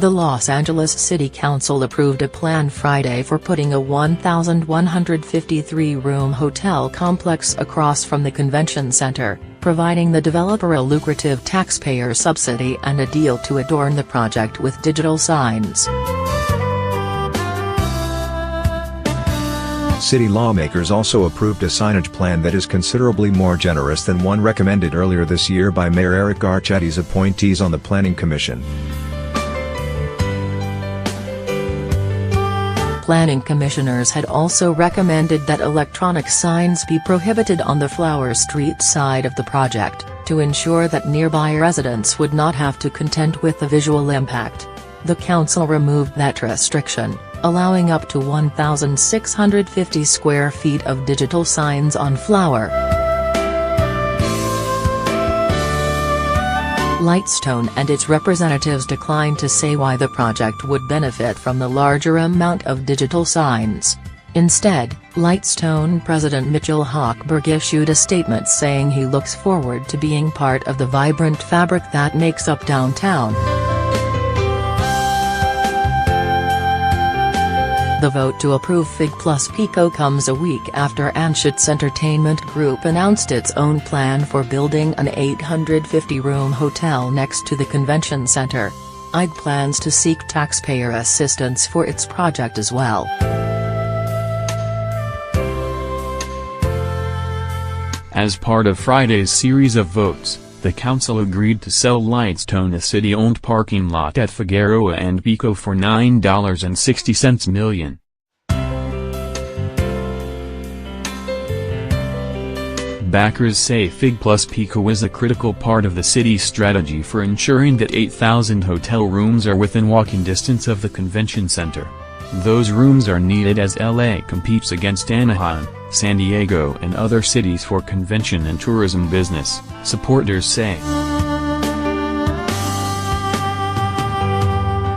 The Los Angeles City Council approved a plan Friday for putting a 1,153-room hotel complex across from the convention center, providing the developer a lucrative taxpayer subsidy and a deal to adorn the project with digital signs. City lawmakers also approved a signage plan that is considerably more generous than one recommended earlier this year by Mayor Eric Garcetti's appointees on the Planning Commission. Planning commissioners had also recommended that electronic signs be prohibited on the Flower Street side of the project, to ensure that nearby residents would not have to contend with the visual impact. The council removed that restriction, allowing up to 1,650 square feet of digital signs on Flower. Lightstone and its representatives declined to say why the project would benefit from the larger amount of digital signs. Instead, Lightstone President Mitchell Hochberg issued a statement saying he looks forward to being part of the vibrant fabric that makes up downtown. The vote to approve Fig plus Pico comes a week after Anschutz Entertainment Group announced its own plan for building an 850-room hotel next to the convention center. IG plans to seek taxpayer assistance for its project as well. As part of Friday's series of votes, the council agreed to sell Lightstone a city-owned parking lot at Figueroa and Pico for $9.60 million. Backers say Fig plus Pico is a critical part of the city's strategy for ensuring that 8,000 hotel rooms are within walking distance of the convention center. Those rooms are needed as LA competes against Anaheim, San Diego and other cities for convention and tourism business, supporters say.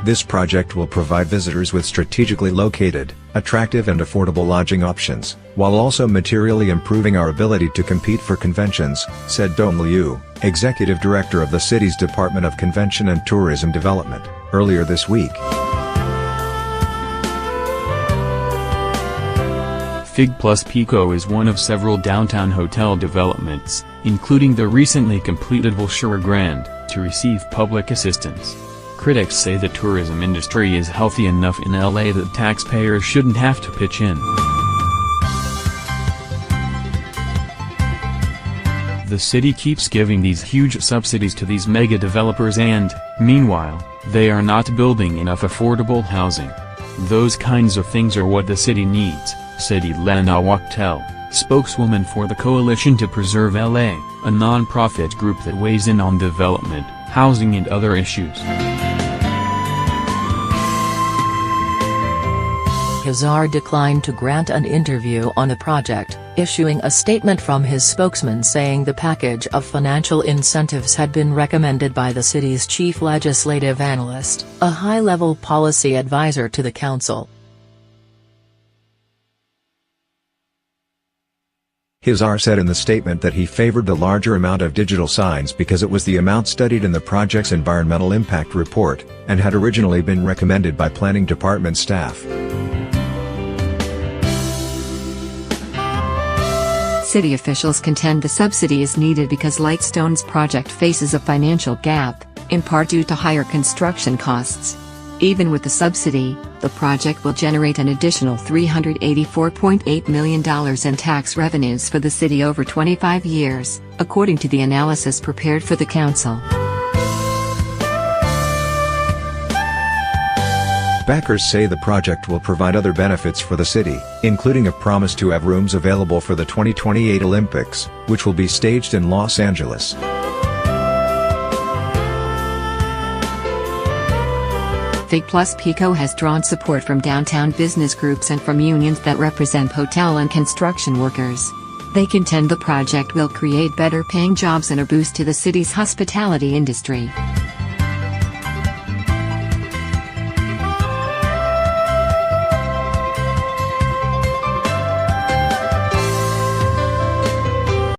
This project will provide visitors with strategically located, attractive and affordable lodging options, while also materially improving our ability to compete for conventions, said Dong Liu, executive director of the city's Department of Convention and Tourism Development, earlier this week. Fig plus Pico is one of several downtown hotel developments, including the recently completed Wilshire Grand, to receive public assistance. Critics say the tourism industry is healthy enough in LA that taxpayers shouldn't have to pitch in. The city keeps giving these huge subsidies to these mega developers and, meanwhile, they are not building enough affordable housing. Those kinds of things are what the city needs, said Elena Wachtel, spokeswoman for the Coalition to Preserve LA, a non-profit group that weighs in on development, housing and other issues. Hazar declined to grant an interview on the project, issuing a statement from his spokesman saying the package of financial incentives had been recommended by the city's chief legislative analyst, a high-level policy advisor to the council. Hazar said in the statement that he favored the larger amount of digital signs because it was the amount studied in the project's environmental impact report, and had originally been recommended by planning department staff. City officials contend the subsidy is needed because Lightstone's project faces a financial gap, in part due to higher construction costs. Even with the subsidy, the project will generate an additional $384.8 million in tax revenues for the city over 25 years, according to the analysis prepared for the council. Backers say the project will provide other benefits for the city, including a promise to have rooms available for the 2028 Olympics, which will be staged in Los Angeles. Fig plus Pico has drawn support from downtown business groups and from unions that represent hotel and construction workers. They contend the project will create better paying jobs and a boost to the city's hospitality industry.